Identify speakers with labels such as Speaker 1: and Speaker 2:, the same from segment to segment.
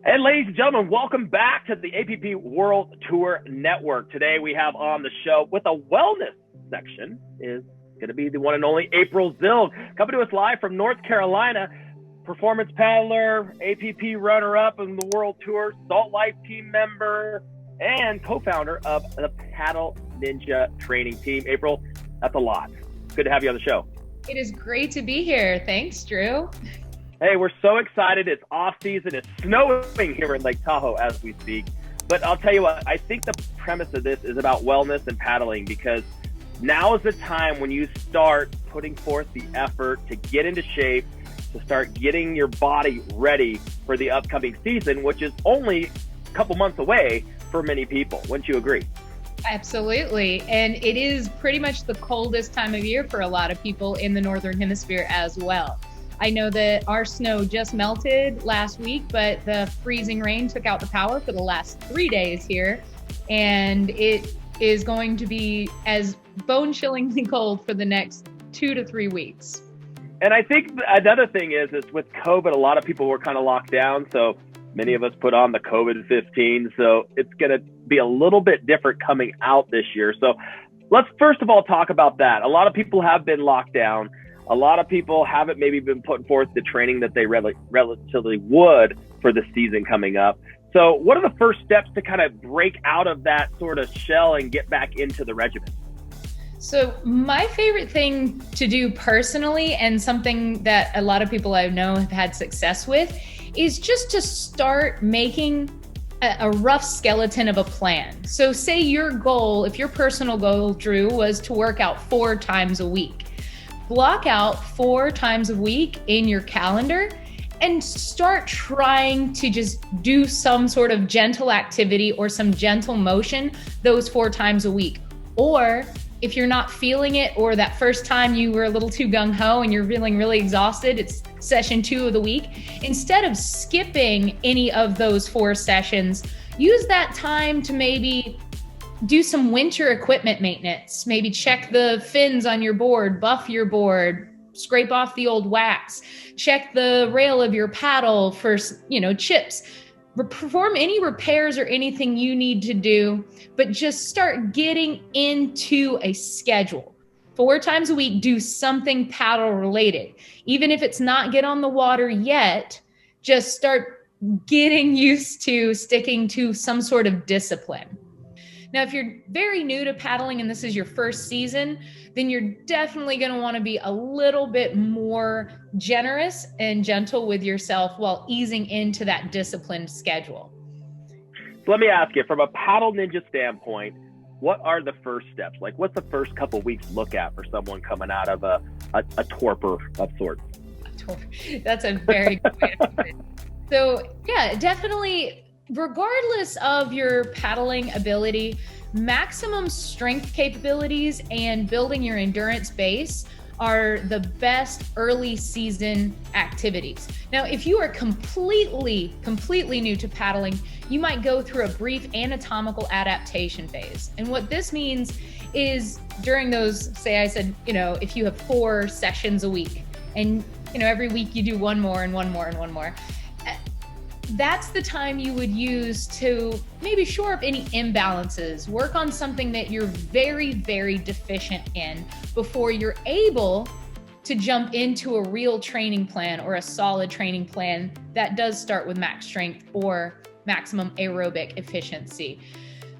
Speaker 1: And ladies and gentlemen, welcome back to the APP World Tour Network. Today we have on the show with a wellness section is going to be the one and only April Zilg, coming to us live from North Carolina, performance paddler, APP runner-up in the World Tour, Salt Life team member, and co-founder of the Paddle Ninja training team. April, that's a lot. Good to have you on the show.
Speaker 2: It is great to be here. Thanks, Drew.
Speaker 1: Hey, we're so excited. It's off season. It's snowing here in Lake Tahoe as we speak. But I'll tell you what, I think the premise of this is about wellness and paddling, because now is the time when you start putting forth the effort to get into shape, to start getting your body ready for the upcoming season, which is only a couple months away for many people. Wouldn't you agree?
Speaker 2: Absolutely. And it is pretty much the coldest time of year for a lot of people in the Northern Hemisphere as well. I know that our snow just melted last week, but the freezing rain took out the power for the last 3 days here. And it is going to be as bone-chillingly cold for the next 2 to 3 weeks.
Speaker 1: And I think another thing is with COVID, a lot of people were kind of locked down. So many of us put on the COVID-15. So it's going to be a little bit different coming out this year. So let's first of all talk about that. A lot of people have been locked down. A lot of people haven't maybe been putting forth the training that they relatively would for the season coming up. So what are the first steps to kind of break out of that sort of shell and get back into the regimen?
Speaker 2: So my favorite thing to do personally, and something that a lot of people I know have had success with, is just to start making a rough skeleton of a plan. So say your goal, if your personal goal, Drew, was to work out 4 times a week. Block out 4 times a week in your calendar and start trying to just do some sort of gentle activity or some gentle motion those 4 times a week. Or if you're not feeling it, or that first time you were a little too gung-ho and you're feeling really exhausted, it's session 2 of the week. Instead of skipping any of those 4 sessions, use that time to maybe do some winter equipment maintenance. Maybe check the fins on your board, buff your board, scrape off the old wax, check the rail of your paddle for, chips. Perform any repairs or anything you need to do, but just start getting into a schedule. 4 times a week, do something paddle related. Even if it's not get on the water yet, just start getting used to sticking to some sort of discipline. Now, if you're very new to paddling and this is your first season, then you're definitely going to want to be a little bit more generous and gentle with yourself while easing into that disciplined schedule.
Speaker 1: So let me ask you, from a Paddle Ninja standpoint, what are the first steps? Like, what's the first couple of weeks look at for someone coming out of a torpor of sorts?
Speaker 2: That's a very good way to put it. So yeah, definitely, regardless of your paddling ability, maximum strength capabilities and building your endurance base are the best early season activities. Now, if you are completely new to paddling, you might go through a brief anatomical adaptation phase. And what this means is during those, say I said, if you have 4 sessions a week and, every week you do one more and one more and one more, that's the time you would use to maybe shore up any imbalances, work on something that you're very, very deficient in before you're able to jump into a real training plan or a solid training plan that does start with max strength or maximum aerobic efficiency.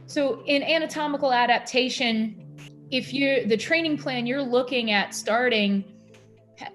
Speaker 2: So in anatomical adaptation, the training plan you're looking at starting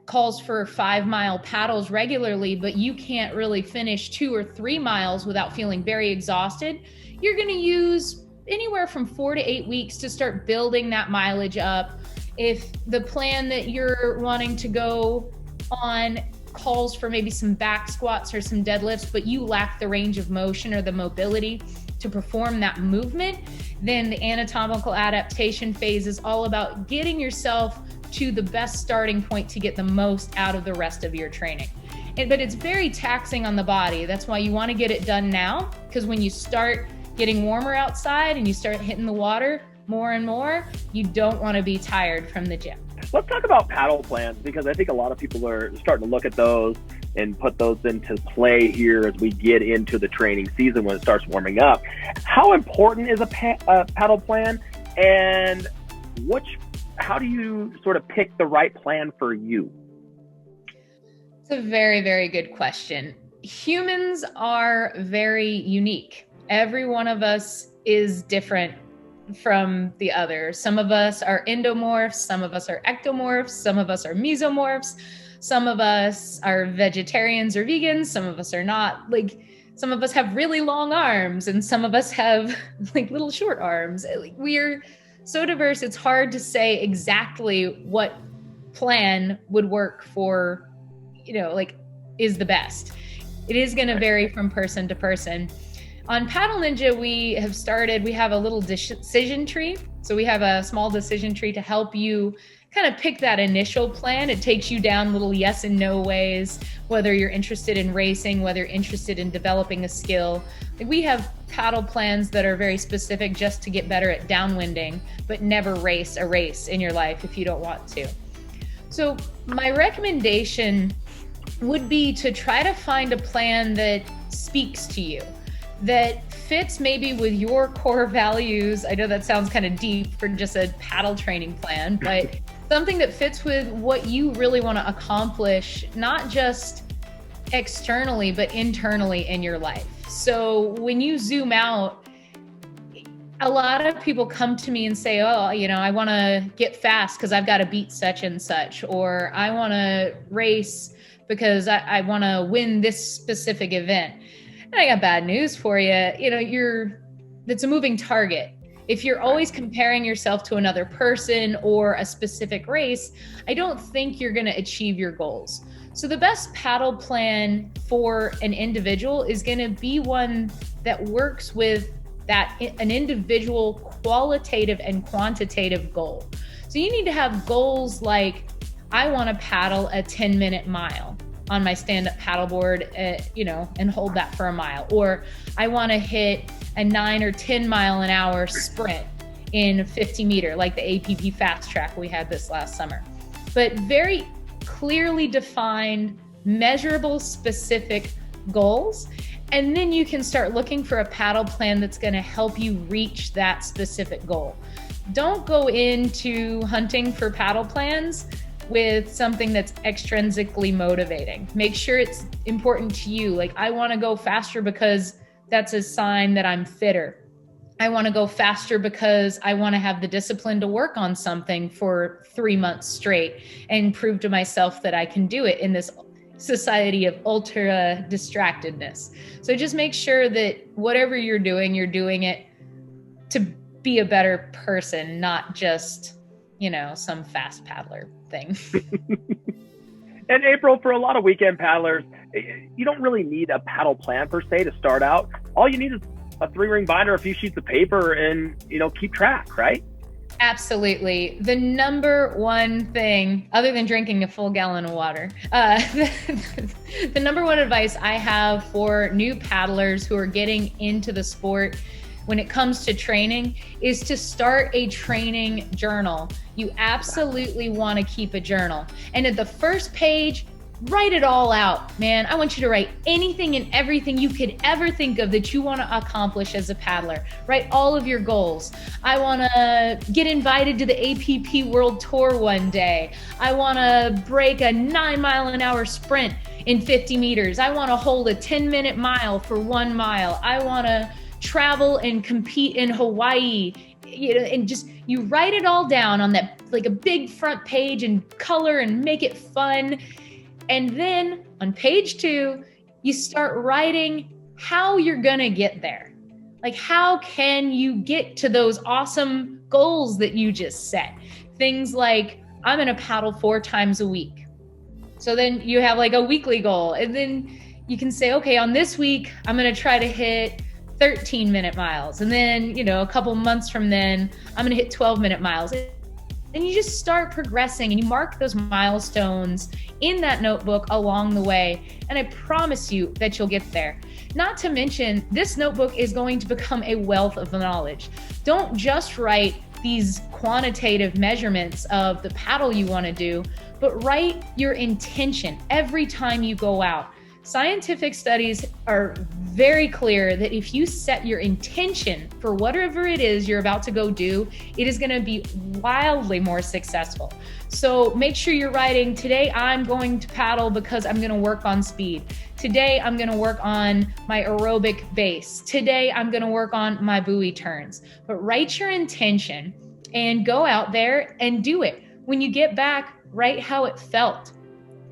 Speaker 2: calls for 5-mile paddles regularly, but you can't really finish 2 or 3 miles without feeling very exhausted, you're going to use anywhere from 4 to 8 weeks to start building that mileage up. If the plan that you're wanting to go on calls for maybe some back squats or some deadlifts, but you lack the range of motion or the mobility to perform that movement, then the anatomical adaptation phase is all about getting yourself to the best starting point to get the most out of the rest of your training. But it's very taxing on the body. That's why you want to get it done now, because when you start getting warmer outside and you start hitting the water more and more, you don't want to be tired from the gym.
Speaker 1: Let's talk about paddle plans, because I think a lot of people are starting to look at those and put those into play here as we get into the training season when it starts warming up. How important is a paddle plan, and how do you sort of pick the right plan for you?
Speaker 2: It's a very, very good question. Humans are very unique. Every one of us is different from the other. Some of us are endomorphs, some of us are ectomorphs, some of us are mesomorphs, some of us are vegetarians or vegans, some of us are not. Like, some of us have really long arms and some of us have like little short arms. We're so diverse, it's hard to say exactly what plan would work for, is the best. It is going to vary from person to person. On Paddle Ninja, we have a little decision tree. So we have a small decision tree to help you kind of pick that initial plan. It takes you down little yes and no ways, whether you're interested in racing, whether you're interested in developing a skill. We have paddle plans that are very specific just to get better at downwinding, but never race a race in your life if you don't want to. So my recommendation would be to try to find a plan that speaks to you, that fits maybe with your core values. I know that sounds kind of deep for just a paddle training plan, but something that fits with what you really want to accomplish, not just externally, but internally in your life. So when you zoom out, a lot of people come to me and say, oh, I want to get fast because I've got to beat such and such, or I want to race because I want to win this specific event. And I got bad news for you. It's a moving target. If you're always comparing yourself to another person or a specific race, I don't think you're going to achieve your goals. So the best paddle plan for an individual is going to be one that works with an individual qualitative and quantitative goal. So you need to have goals like, I want to paddle a 10-minute mile on my stand-up paddleboard, and hold that for a mile. Or I want to hit a 9 or 10 mile an hour sprint in 50 meter, like the APP fast track we had this last summer. But very clearly defined, measurable, specific goals. And then you can start looking for a paddle plan that's going to help you reach that specific goal. Don't go into hunting for paddle plans with something that's extrinsically motivating. Make sure it's important to you. Like, I want to go faster because that's a sign that I'm fitter. I want to go faster because I want to have the discipline to work on something for 3 months straight and prove to myself that I can do it in this society of ultra distractedness. So just make sure that whatever you're doing it to be a better person, not just, some fast paddler thing.
Speaker 1: And April, for a lot of weekend paddlers, you don't really need a paddle plan per se to start out. All you need is a 3-ring binder, a few sheets of paper, and keep track, right?
Speaker 2: Absolutely. The number one thing, other than drinking a full gallon of water, the number one advice I have for new paddlers who are getting into the sport when it comes to training is to start a training journal. You absolutely want to keep a journal. And at the first page, write it all out, man. I want you to write anything and everything you could ever think of that you want to accomplish as a paddler. Write all of your goals. I want to get invited to the APP World Tour one day. I want to break a 9 mile an hour sprint in 50 meters. I want to hold a 10-minute mile for 1 mile. I want to travel and compete in Hawaii, and just, you write it all down on that, like a big front page, and color and make it fun. And then on page 2, you start writing how you're going to get there. Like, how can you get to those awesome goals that you just set? Things like, I'm going to paddle 4 times a week. So then you have like a weekly goal. And then you can say, okay, on this week, I'm going to try to hit 13-minute miles. And then, a couple months from then, I'm going to hit 12-minute miles. And you just start progressing and you mark those milestones in that notebook along the way. And I promise you that you'll get there. Not to mention, this notebook is going to become a wealth of knowledge. Don't just write these quantitative measurements of the paddle you want to do. but write your intention every time you go out. Scientific studies are very clear that if you set your intention for whatever it is you're about to go do, it is going to be wildly more successful. So make sure you're writing, today I'm going to paddle because I'm going to work on speed. Today I'm going to work on my aerobic base. Today I'm going to work on my buoy turns. But write your intention and go out there and do it. When you get back, write how it felt.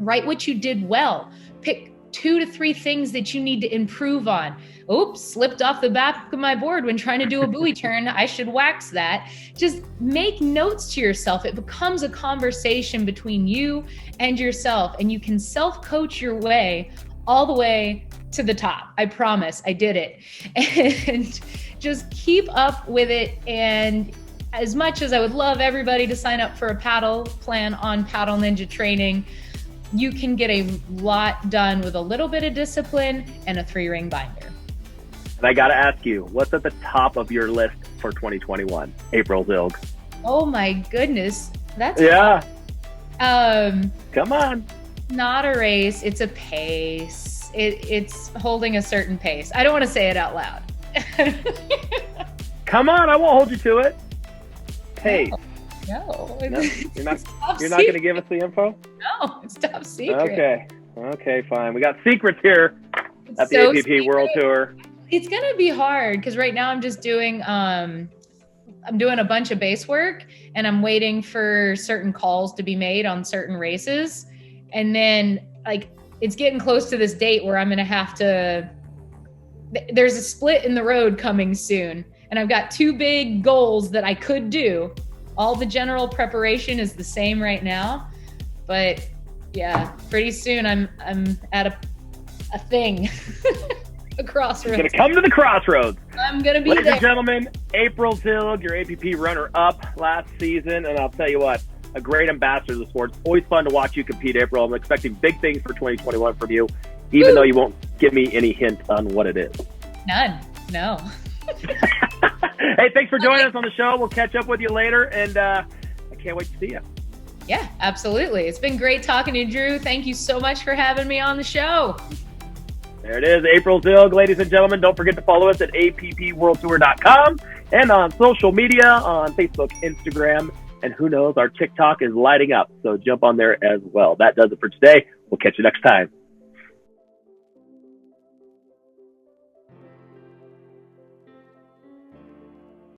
Speaker 2: Write what you did well. Pick 2 to 3 things that you need to improve on. Oops, slipped off the back of my board when trying to do a buoy turn. I should wax that. Just make notes to yourself. It becomes a conversation between you and yourself, and you can self-coach your way all the way to the top. I promise, I did it. And just keep up with it. And as much as I would love everybody to sign up for a paddle plan on Paddle Ninja training, you can get a lot done with a little bit of discipline and a 3-ring binder.
Speaker 1: And I got to ask you, what's at the top of your list for 2021, April Zilg?
Speaker 2: Oh my goodness. That's
Speaker 1: come on.
Speaker 2: Not a race, it's a pace. It's holding a certain pace. I don't want to say it out loud.
Speaker 1: Come on, I won't hold you to it. Pace.
Speaker 2: No,
Speaker 1: you're not going to give us the info?
Speaker 2: No, it's top secret.
Speaker 1: Okay, fine. We got secrets here at the APP secret. World Tour.
Speaker 2: It's going to be hard because right now I'm just doing I'm doing a bunch of base work, and I'm waiting for certain calls to be made on certain races. And then it's getting close to this date where I'm going to have to, there's a split in the road coming soon. And I've got 2 big goals that I could do. All the general preparation is the same right now, but yeah, pretty soon I'm at a thing, a crossroads.
Speaker 1: You're gonna come to the crossroads.
Speaker 2: I'm gonna be
Speaker 1: Ladies
Speaker 2: there.
Speaker 1: and gentlemen, April Zilg, your APP runner-up last season, and I'll tell you what, a great ambassador of the sport. It's always fun to watch you compete, April. I'm expecting big things for 2021 from you, even though you won't give me any hint on what it is.
Speaker 2: None. No.
Speaker 1: Hey, thanks for joining us on the show. We'll catch up with you later, and I can't wait to see you.
Speaker 2: Yeah, absolutely. It's been great talking to you, Drew. Thank you so much for having me on the show.
Speaker 1: There it is, April Zilg. Ladies and gentlemen, don't forget to follow us at appworldtour.com and on social media, on Facebook, Instagram, and who knows, our TikTok is lighting up, so jump on there as well. That does it for today. We'll catch you next time.